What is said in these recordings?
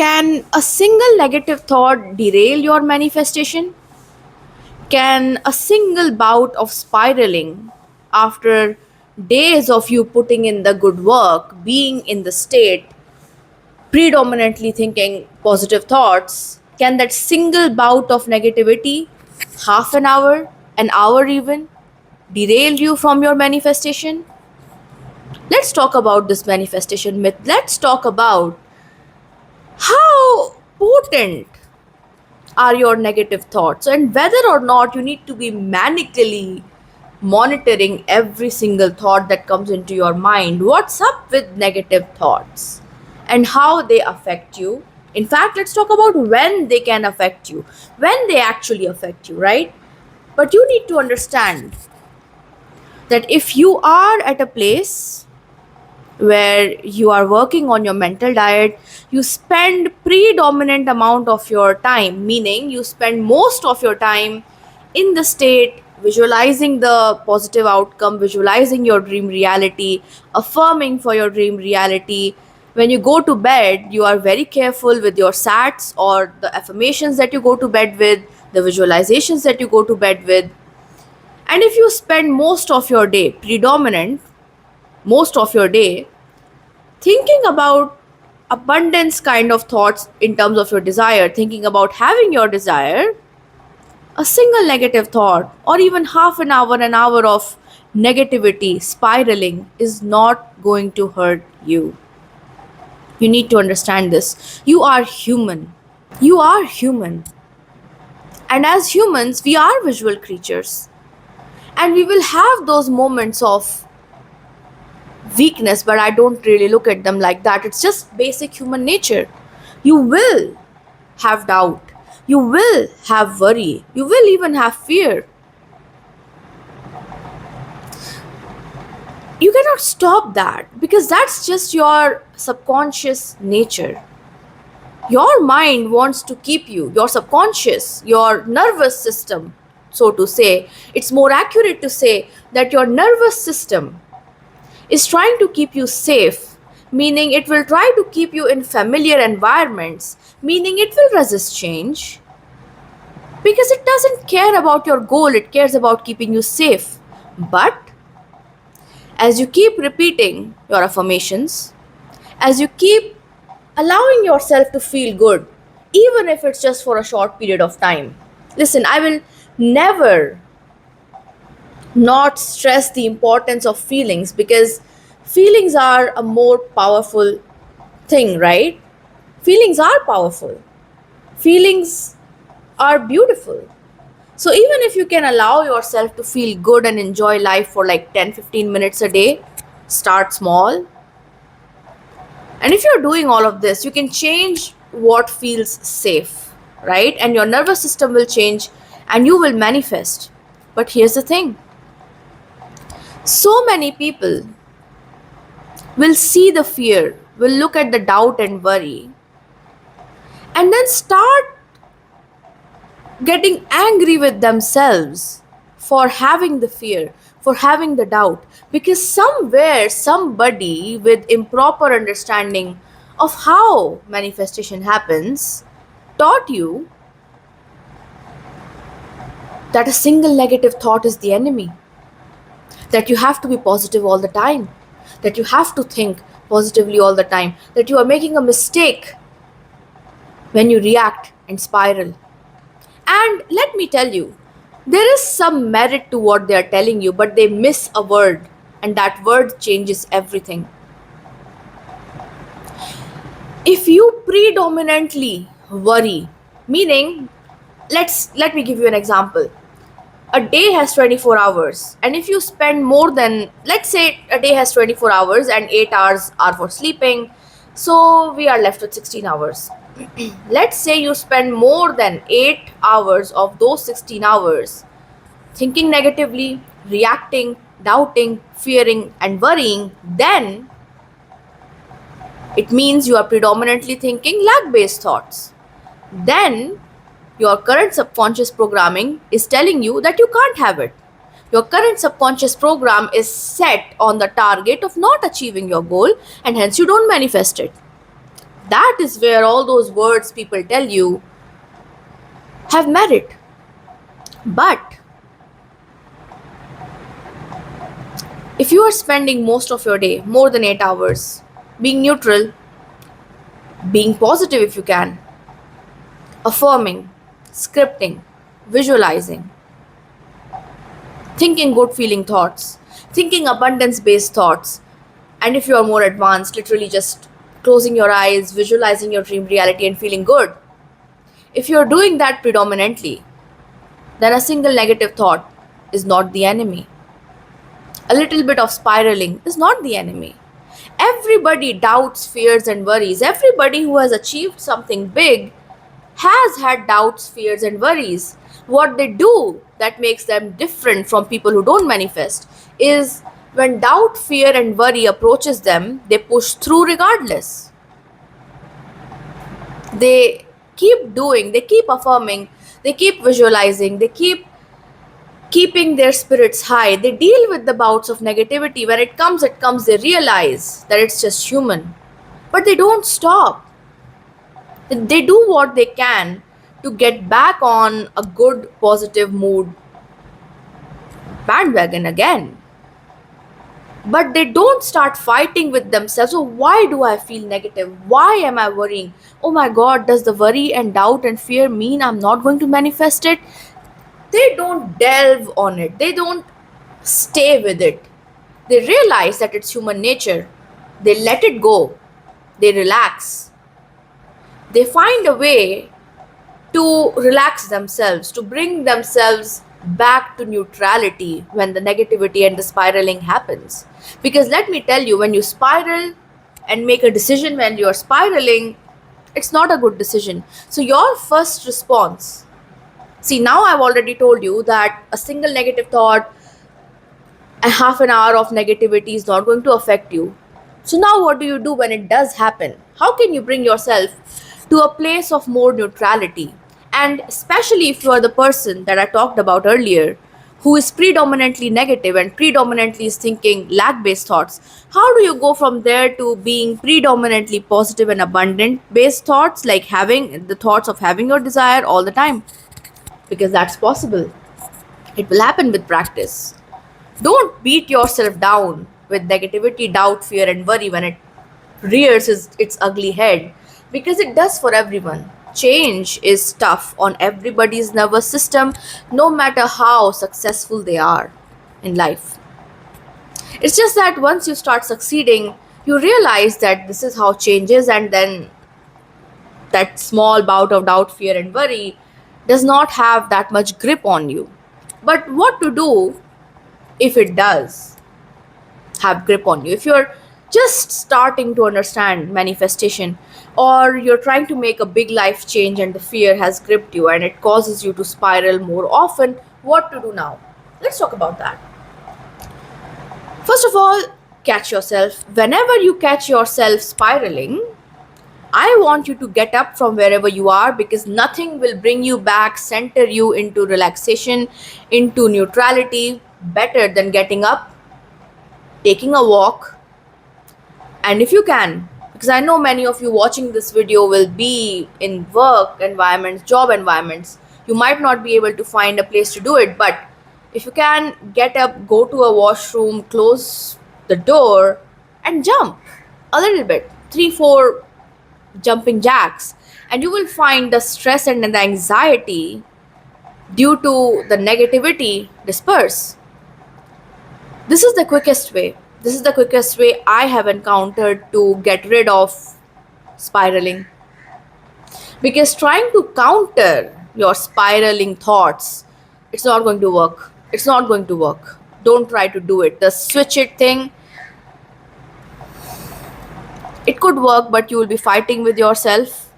Can a single negative thought derail your manifestation? Can a single bout of spiraling after days of you putting in the good work, being in the state, predominantly thinking positive thoughts, can that single bout of negativity, half an hour even, derail you from your manifestation? Let's talk about this manifestation myth. Let's talk about how potent are your negative thoughts and whether or not you need to be manically monitoring every single thought that comes into your mind. What's up with negative thoughts and how they affect you? In fact, let's talk about when they can affect you, when they actually affect you, right? But you need to understand that if you are at a place where you are working on your mental diet, you spend predominant amount of your time, meaning you spend most of your time in the state visualizing the positive outcome, visualizing your dream reality, affirming for your dream reality. When you go to bed, you are very careful with your sats or the affirmations that you go to bed with, the visualizations that you go to bed with. And if you spend most of your day thinking about abundance kind of thoughts in terms of your desire, thinking about having your desire, a single negative thought or even half an hour of negativity spiraling is not going to hurt you. You need to understand this. You are human. You are human. And as humans, we are visual creatures. And we will have those moments of weakness, but I don't really look at them like that. It's just basic human nature. You will have doubt, you will have worry, you will even have fear. You cannot stop that because that's just your subconscious nature. Your mind wants to keep you, your subconscious, your nervous system, so to say. It's more accurate to say that your nervous system is trying to keep you safe, meaning it will try to keep you in familiar environments, meaning it will resist change because it doesn't care about your goal, it cares about keeping you safe. But as you keep repeating your affirmations, as you keep allowing yourself to feel good, even if it's just for a short period of time. Listen, I will never not stress the importance of feelings because feelings are a more powerful thing, right? Feelings are powerful. Feelings are beautiful. So even if you can allow yourself to feel good and enjoy life for like 10-15 minutes a day, start small. And if you're doing all of this, you can change what feels safe, right? And your nervous system will change and you will manifest. But here's the thing, so many people will see the fear, will look at the doubt and worry, and then start getting angry with themselves for having the fear, for having the doubt, because somewhere somebody with improper understanding of how manifestation happens taught you that a single negative thought is the enemy, that you have to be positive all the time, that you have to think positively all the time, that you are making a mistake when you react and spiral. And let me tell you, there is some merit to what they are telling you, but they miss a word, and that word changes everything. If you predominantly worry, meaning, let me give you an example. A day has 24 hours, and if you spend more than, let's say a day has 24 hours and 8 hours are for sleeping, so we are left with 16 hours. Let's say you spend more than 8 hours of those 16 hours thinking negatively, reacting, doubting, fearing, and worrying, then it means you are predominantly thinking lack based thoughts. Then your current subconscious programming is telling you that you can't have it. Your current subconscious program is set on the target of not achieving your goal, and hence you don't manifest it. That is where all those words people tell you have merit. But if you are spending most of your day, more than 8 hours, being neutral, being positive if you can, affirming, scripting, visualizing, thinking good feeling thoughts, thinking abundance based thoughts, and if you are more advanced, literally just closing your eyes, visualizing your dream reality, and feeling good. If you're doing that predominantly, then a single negative thought is not the enemy. A little bit of spiraling is not the enemy. Everybody doubts, fears, and worries. Everybody who has achieved something big has had doubts, fears, and worries. What they do that makes them different from people who don't manifest is when doubt, fear, and worry approaches them, they push through regardless. They keep doing, they keep affirming, they keep visualizing, they keep keeping their spirits high. They deal with the bouts of negativity. When it comes, they realize that it's just human. But they don't stop. They do what they can to get back on a good, positive mood bandwagon again. But they don't start fighting with themselves. So, why do I feel negative? Why am I worrying? Oh my god, does the worry and doubt and fear mean I'm not going to manifest it? They don't delve on it, they don't stay with it. They realize that it's human nature. They let it go, they relax, they find a way to relax themselves, to bring themselves back to neutrality when the negativity and the spiraling happens. Because let me tell you, when you spiral and make a decision when you're spiraling, it's not a good decision. So, your first response, see, now I've already told you that a single negative thought, a half an hour of negativity is not going to affect you. So, now what do you do when it does happen? How can you bring yourself to a place of more neutrality? And especially if you are the person that I talked about earlier, who is predominantly negative and predominantly is thinking lack based thoughts, how do you go from there to being predominantly positive and abundant based thoughts, like having the thoughts of having your desire all the time? Because that's possible. It will happen with practice. Don't beat yourself down with negativity, doubt, fear, and worry when it rears its ugly head, because it does for everyone. Change is tough on everybody's nervous system, no matter how successful they are in life. It's just that once you start succeeding, you realize that this is how change is, and then that small bout of doubt, fear, and worry does not have that much grip on you. But what to do if it does have grip on you? If you're just starting to understand manifestation, or you're trying to make a big life change and the fear has gripped you and it causes you to spiral more often, what to do now? Let's talk about that. First of all, catch yourself. Whenever you catch yourself spiraling, I want you to get up from wherever you are, because nothing will bring you back, center you into relaxation, into neutrality, better than getting up, taking a walk, and if you can, because I know many of you watching this video will be in work environments, job environments, you might not be able to find a place to do it, but if you can, get up, go to a washroom, close the door, and jump a little bit, 3 4 jumping jacks, and you will find the stress and the anxiety due to the negativity disperse. This is the quickest way. This is the quickest way I have encountered to get rid of spiraling. Because trying to counter your spiraling thoughts, it's not going to work. It's not going to work. Don't try to do it. The switch it thing, it could work, but you will be fighting with yourself,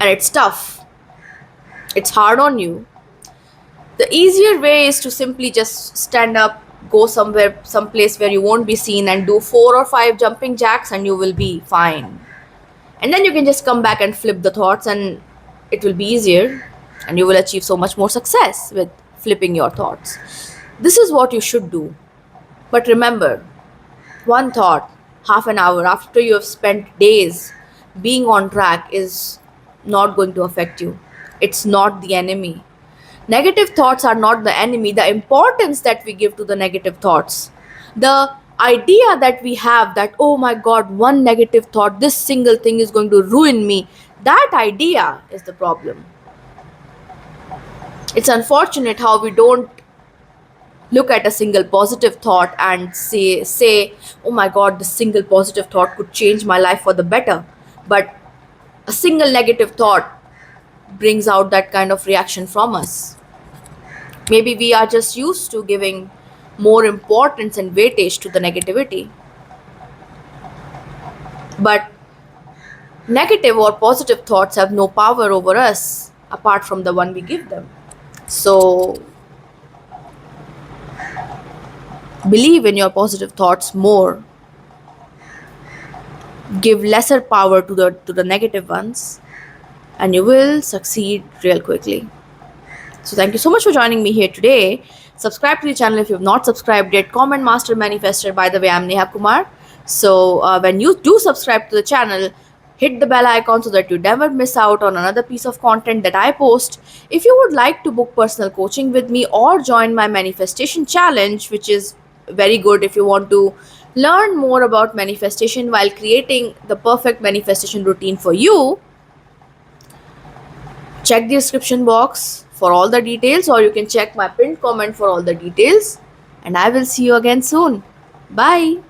and it's tough. It's hard on you. The easier way is to simply just stand up, go somewhere, someplace where you won't be seen, and do 4 or 5 jumping jacks, and you will be fine. And then you can just come back and flip the thoughts, and it will be easier, and you will achieve so much more success with flipping your thoughts. This is what you should do. But remember, one thought, half an hour, after you have spent days, being on track is not going to affect you. It's not the enemy. Negative thoughts are not the enemy. The importance that we give to the negative thoughts, the idea that we have that, oh my god, one negative thought, this single thing is going to ruin me, that idea is the problem. It's unfortunate how we don't look at a single positive thought and say, oh my god, this single positive thought could change my life for the better. But a single negative thought brings out that kind of reaction from us. Maybe we are just used to giving more importance and weightage to the negativity. But negative or positive thoughts have no power over us apart from the one we give them. So believe in your positive thoughts more. Give lesser power to the negative ones, and you will succeed real quickly. So thank you so much for joining me here today. Subscribe to the channel if you have not subscribed yet. Comment Master Manifester. By the way, I'm Neha Kumar. So when you do subscribe to the channel, hit the bell icon so that you never miss out on another piece of content that I post. If you would like to book personal coaching with me or join my manifestation challenge, which is very good if you want to learn more about manifestation while creating the perfect manifestation routine for you, check the description box for all the details, or you can check my pinned comment for all the details. And I will see you again soon. Bye.